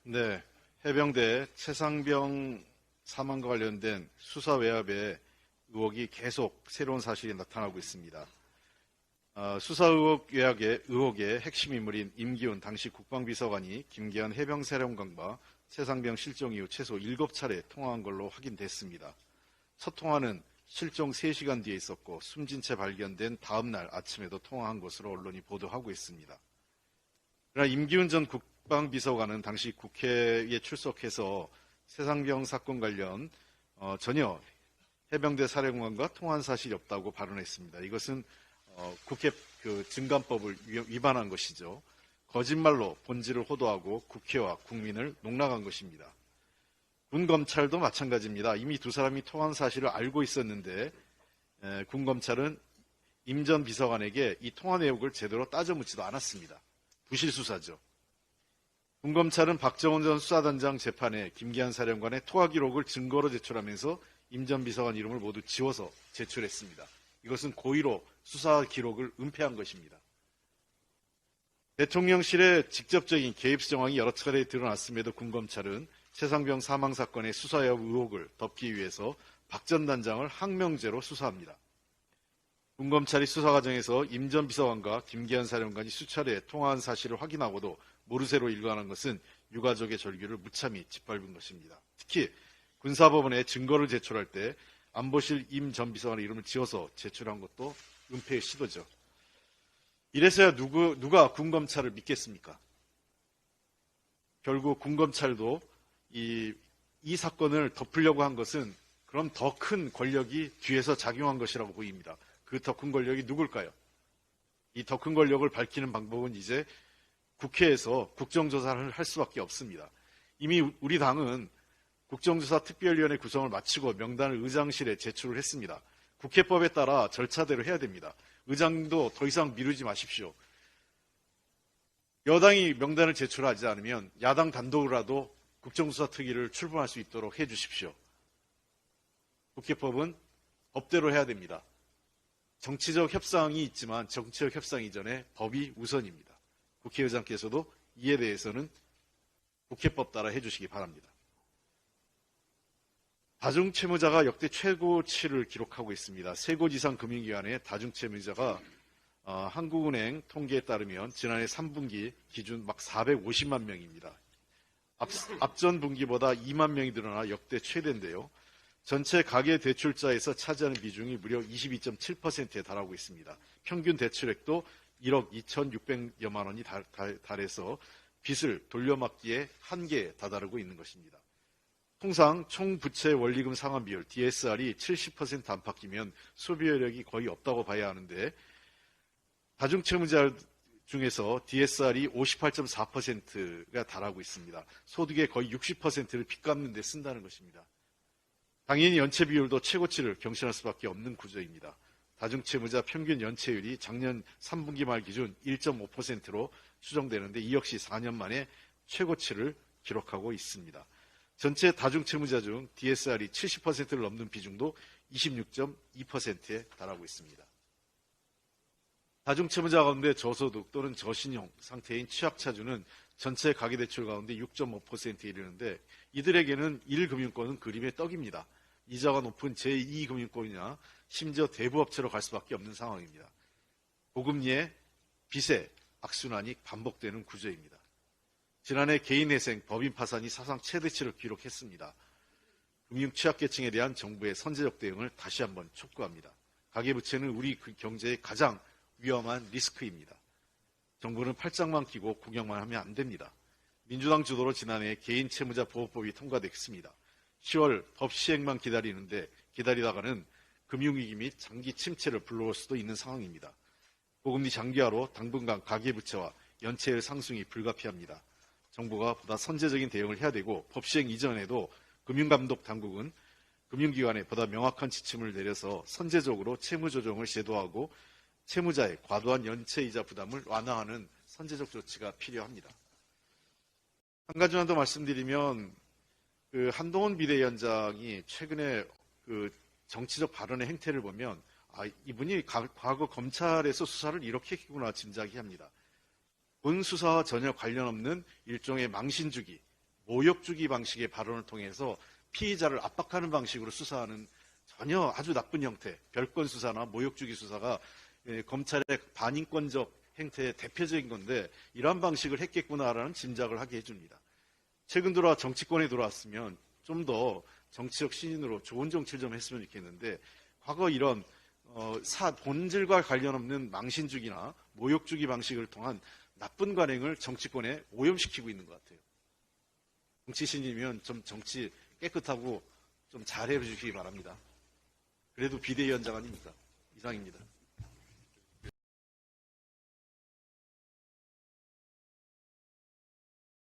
네, 해병대 최상병 사망과 관련된 수사 외압의 의혹이 계속 새로운 사실이 나타나고 있습니다. 수사 의혹 의혹의 핵심 인물인 임기훈 당시 국방비서관이 김기현 해병사령관과 최상병 실종 이후 최소 7차례 통화한 걸로 확인됐습니다. 첫 통화는 실종 3시간 뒤에 있었고 숨진 채 발견된 다음 날 아침에도 통화한 것으로 언론이 보도하고 있습니다. 그러나 임기훈 전 국방비서관은 당시 국회에 출석해서 최상병 사건 관련 전혀 해병대 사령관과 통화한 사실이 없다고 발언했습니다. 이것은 국회 증감법을 위반한 것이죠. 거짓말로 본질을 호도하고 국회와 국민을 농락한 것입니다. 군 검찰도 마찬가지입니다. 이미 두 사람이 통화한 사실을 알고 있었는데 군 검찰은 임 전 비서관에게 이 통화 내역을 제대로 따져 묻지도 않았습니다. 부실 수사죠. 군 검찰은 박정원 전 수사단장 재판에 김기한 사령관의 통화 기록을 증거로 제출하면서 임 전 비서관 이름을 모두 지워서 제출했습니다. 이것은 고의로 수사 기록을 은폐한 것입니다. 대통령실의 직접적인 개입 정황이 여러 차례 드러났음에도 군 검찰은 최상병 사망 사건의 수사 의혹을 덮기 위해서 박 전 단장을 항명죄로 수사합니다. 군 검찰이 수사 과정에서 임 전 비서관과 김기한 사령관이 수차례 통화한 사실을 확인하고도 모르쇠로 일관한 것은 유가족의 절규를 무참히 짓밟은 것입니다. 특히 군사법원에 증거를 제출할 때 안보실 임 전 비서관의 이름을 지어서 제출한 것도 은폐의 시도죠. 이래서야 누가 군 검찰을 믿겠습니까? 결국 군 검찰도 이 사건을 덮으려고 한 것은 그럼 더 큰 권력이 뒤에서 작용한 것이라고 보입니다. 그 더 큰 권력이 누굴까요? 이 더 큰 권력을 밝히는 방법은 이제 국회에서 국정조사를 할 수밖에 없습니다. 이미 우리 당은 국정조사 특별위원회 구성을 마치고 명단을 의장실에 제출을 했습니다. 국회법에 따라 절차대로 해야 됩니다. 의장도 더 이상 미루지 마십시오. 여당이 명단을 제출하지 않으면 야당 단독으로라도 국정조사 특위를 출범할 수 있도록 해 주십시오. 국회법은 법대로 해야 됩니다. 정치적 협상이 있지만 정치적 협상 이전에 법이 우선입니다. 국회의장께서도 이에 대해서는 국회법 따라 해주시기 바랍니다. 다중채무자가 역대 최고치를 기록하고 있습니다. 3곳 이상 금융기관의 다중채무자가 한국은행 통계에 따르면 지난해 3분기 기준 막 450만 명입니다. 앞전 분기보다 2만 명이 늘어나 역대 최대인데요. 전체 가계대출자에서 차지하는 비중이 무려 22.7%에 달하고 있습니다. 평균 대출액도 1억 2,600여만 원이 달해서 빚을 돌려막기에 한계에 다다르고 있는 것입니다. 통상 총부채 원리금 상환 비율 DSR이 70% 안팎이면 소비 여력이 거의 없다고 봐야 하는데 다중채무자 중에서 DSR이 58.4%가 달하고 있습니다. 소득의 거의 60%를 빚 갚는 데 쓴다는 것입니다. 당연히 연체 비율도 최고치를 경신할 수밖에 없는 구조입니다. 다중채무자 평균 연체율이 작년 3분기 말 기준 1.5%로 추정되는데 이 역시 4년 만에 최고치를 기록하고 있습니다. 전체 다중채무자 중 DSR이 70%를 넘는 비중도 26.2%에 달하고 있습니다. 다중채무자 가운데 저소득 또는 저신용 상태인 취약차주는 전체 가계대출 가운데 6.5%에 이르는데 이들에게는 1금융권은 그림의 떡입니다. 이자가 높은 제2금융권이나 심지어 대부업체로 갈 수밖에 없는 상황입니다. 고금리에 빚의 악순환이 반복되는 구조입니다. 지난해 개인회생, 법인 파산이 사상 최대치를 기록했습니다. 금융 취약계층에 대한 정부의 선제적 대응을 다시 한번 촉구합니다. 가계부채는 우리 경제의 가장 위험한 리스크입니다. 정부는 팔짱만 끼고 구경만 하면 안 됩니다. 민주당 주도로 지난해 개인채무자 보호법이 통과됐습니다. 10월 법 시행만 기다리는데 기다리다가는 금융위기 및 장기 침체를 불러올 수도 있는 상황입니다. 고금리 장기화로 당분간 가계부채와 연체율 상승이 불가피합니다. 정부가 보다 선제적인 대응을 해야 되고 법 시행 이전에도 금융감독 당국은 금융기관에 보다 명확한 지침을 내려서 선제적으로 채무조정을 제도하고 채무자의 과도한 연체이자 부담을 완화하는 선제적 조치가 필요합니다. 한 가지만 더 말씀드리면 한동훈 비대위원장이 최근에 정치적 발언의 행태를 보면 이분이 과거 검찰에서 수사를 이렇게 했구나 짐작이 합니다. 본 수사와 전혀 관련 없는 일종의 망신주기, 모욕 주기 방식의 발언을 통해서 피의자를 압박하는 방식으로 수사하는 전혀 아주 나쁜 형태, 별건 수사나 모욕 주기 수사가 검찰의 반인권적 행태의 대표적인 건데 이러한 방식을 했겠구나라는 짐작을 하게 해줍니다. 최근 들어 정치권에 들어왔으면 좀 더 정치적 신인으로 좋은 정치를 좀 했으면 좋겠는데 과거 이런 본질과 관련 없는 망신주기나 모욕주기 방식을 통한 나쁜 관행을 정치권에 오염시키고 있는 것 같아요. 정치 신이면 좀 정치 깨끗하고 좀 잘해 주시기 바랍니다. 그래도 비대위원장 아닙니까? 이상입니다.